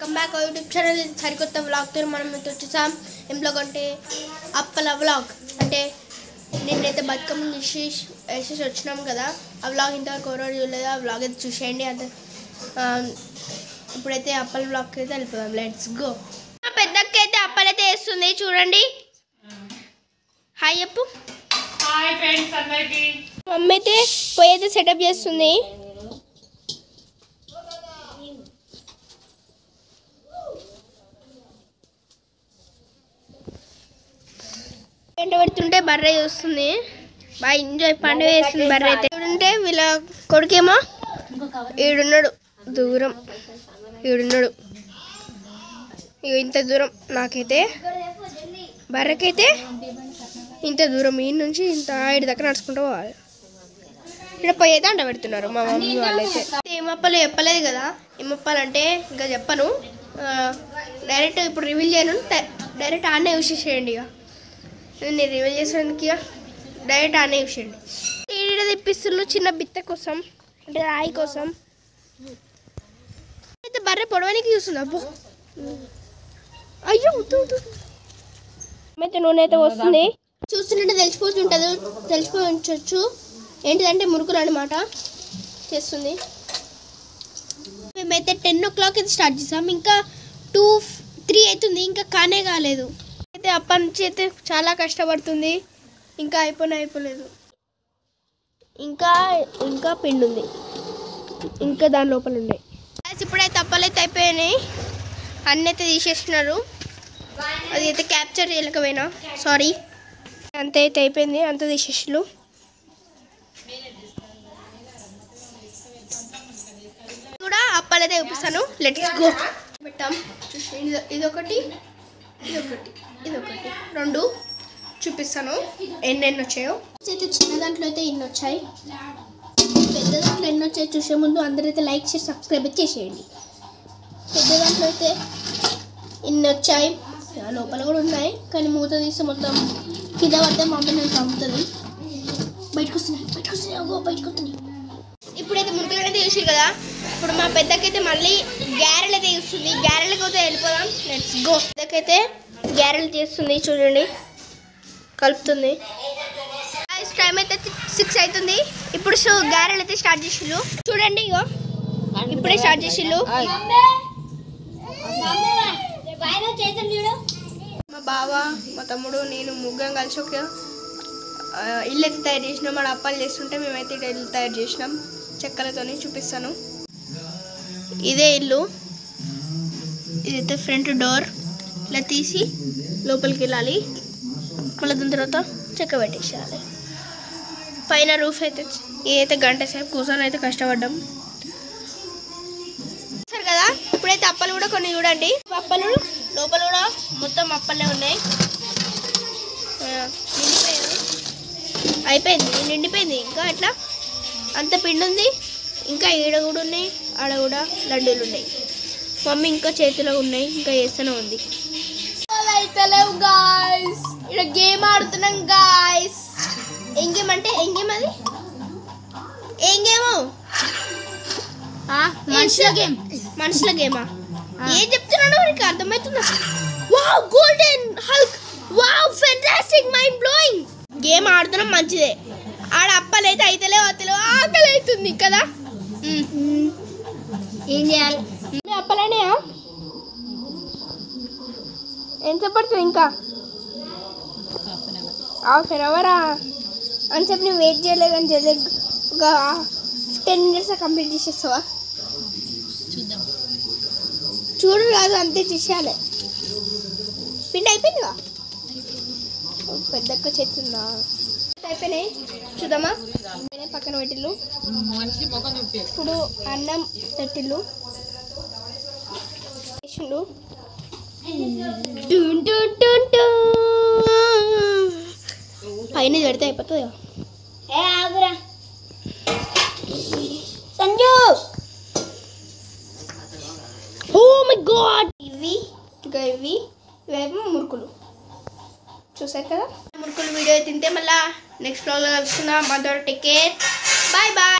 Welcome back YouTube channel. సరికొత్త వ్లాగ్తో మనం మీతో వచ్చేసాం. ఏం వ్లాగ్ అంటే అప్పల వ్లాగ్. అంటే నేనైతే బతుకమ్మ వేసేసి వచ్చినాం కదా, ఆ వ్లాగ్ ఇంతవరకు ఎవరో చూడలేదు. ఆ వ్లాగ్ అయితే చూసేయండి. అంత ఇప్పుడైతే అప్పల వ్లాగ్కి అయితే వెళ్ళిపోదాం. Let's go. మా పెద్దక్క అయితే అప్పలైతే వేస్తుంది చూడండి. హాయ్ చెప్పు. హాయ్ ఫ్రెండ్స్ అందరికి. మమ్మీ అయితే పోయి అయితే సెటప్ చేస్తుంది. ఎంట పెడుతుంటే బర్రె చూస్తుంది. బాగా ఎంజాయ్ పండుగ వేస్తుంది బర్రె అయితే. చూడంటే వీళ్ళ కొడుకేమో ఈడున్నాడు, దూరం ఈడున్నాడు. ఇంత దూరం నాకైతే, బర్రెకైతే ఇంత దూరం ఈ నుంచి ఇంత ఐదు దగ్గర నడుచుకుంటూ పోవాలి. ఇక్కడ పోయి అయితే అంట పెడుతున్నారు మా మమ్మీ వాళ్ళైతే. ఏమప్పాలు చెప్పలేదు కదా, ఏమప్పాలంటే ఇంకా చెప్పను. డైరెక్ట్ ఇప్పుడు రివీల్ చేయను, డైరెక్ట్ ఆనే యూస్ చేసేయండి. ఇక నేను రివీల్ చేసేందుకు ఇక డైరెక్ట్ ఆనే యూస్ చేయండి. ఈడ తెప్పిస్తున్నారు చిన్న బిత్త కోసం, అంటే రాయి కోసం. అయితే బర్రె పొడవనికి చూస్తుంది. అబ్బో అయ్యో అయితే నూనె అయితే వస్తుంది. చూస్తుంటే తెలిసిపోవచ్చు ఏంటిదంటే మురుకులు అనమాట చేస్తుంది. మేమైతే 10 o'clock అయితే స్టార్ట్ చేసాం. ఇంకా 2-3 అవుతుంది, ఇంకా కానే కాలేదు. అయితే అప్పటి నుంచి అయితే చాలా కష్టపడుతుంది. ఇంకా అయిపోలేదు. ఇంకా పిండి ఉంది, ఇంకా దాని లోపల ఉన్నాయి. ఇప్పుడైతే అప్పలైతే అయిపోయినాయి, అన్నీ అయితే తీసేస్తున్నారు. అది అయితే క్యాప్చర్ చేయలేకపోయినా, సారీ. అంత అయితే అయిపోయింది, అంత తీసేసారు. కూడా అప్పాలైతే చూపిస్తాను. Let's go. పెట్టాం ఇదొకటి 2 చూపిస్తాను ఎన్నెన్ని వచ్చాయో. అయితే చిన్న దాంట్లో అయితే ఇన్ని వచ్చాయి, పెద్ద దాంట్లో ఎన్ని వచ్చాయి చూసే ముందు అందరైతే లైక్ చేసి సబ్స్క్రైబ్ చేసేయండి. పెద్ద దాంట్లో అయితే ఇన్ని వచ్చాయి, లోపల కూడా ఉన్నాయి. కానీ మూత తీస్తే మొత్తం కింద పడితే మమ్మీ నేను చంపుతుంది. బయటకు వస్తున్నాయి. ఇప్పుడైతే మురుకులు అయితే చూసారు కదా. ఇప్పుడు మా పెద్దకైతే మళ్ళీ గ్యారెలు అయితే చూస్తుంది. గ్యారెలకు అయితే వెళ్ళిపోదాం. Let's go. పెద్దకైతే గ్యారెలు చేస్తుంది చూడండి, కలుపుతుంది. టైం అయితే 6 అవుతుంది. ఇప్పుడు గ్యారెలు అయితే స్టార్ట్ చేసిళ్ళు చూడండి. ఇగో ఇప్పుడే స్టార్ట్ చేసిళ్ళు. మా బావ, మా తమ్ముడు, నేను ముగ్గురం కలిసి ఒక ఇల్లు అయితే తయారు చేసినాం. మన అప్పాలు చేస్తుంటే మేమైతే ఇల్లు తయారు చేసినాం చెక్కలతోని. చూపిస్తాను. ఇదే ఇల్లు. ఇదైతే ఫ్రంట్ డోర్. ఇలా తీసి లోపలికి వెళ్ళాలి. మళ్ళీ దాని తర్వాత చెక్క పెట్టేసేయాలి. పైన రూఫ్ అయితే ఇదైతే గంట సేపు కూర్చొని అయితే కష్టపడ్డాం సరే కదా. ఇప్పుడైతే అప్పలు కూడా కొన్ని చూడండి. అప్పలు లోపల కూడా మొత్తం అప్పలే ఉన్నాయి. నిండిపోయింది. ఇంకా అట్లా అంత పిండి ఉంది. ఇంకా ఈడ కూడా ఉన్నాయి, ఆడ కూడా లడ్డూలు ఉన్నాయి. మమ్మీ ఇంకా చేతిలో ఉన్నాయి, ఇంకా చేస్తూనే ఉంది. అయితే లేవు గాయ్స్, ఇక్కడ గేమ్ ఆడుతున్నాం గాయ్స్. ఏం గేమ్ అంటే అది ఏం గేమ్? మనుషుల గేమా? ఏం చెప్తున్నాను నీకు అర్థమవుతుందా? Wow, golden Hulk. Wow, fantastic, mind blowing. Game ఆడుతున్నాం మంచిదే. ఆడ అప్పలైతే అయితలేవు ఆకలి అవుతుంది కదా. ఏం చేయాలి? అప్పలేనే ఎంత పడుతుంది? ఇంకా ½ an hour అని చెప్పి నేను వెయిట్ చేయలేదు అని చేయలేదు. ఒక 10 minutes కంప్లీట్ చేసేస్తావా? చూడు కాదు, అంతే చేసేయాలి. పిండి అయిపోయిందిగా. పెద్దక్క చేస్తుందా? అయిపోయినాయి చూద్దామా. పక్కన పెట్టిల్లు. ఇప్పుడు అన్నం పెట్టిల్లు వేసిండు. పైన పెడితే అయిపోతుంది. Sanju, oh my god. ఇవేమో మురుకులు చూసారు కదా. మురుకులు వీడియో తింటే మళ్ళీ నెక్స్ట్ వ్లాగ్లో కలుసుకుందాం. Take care, bye bye.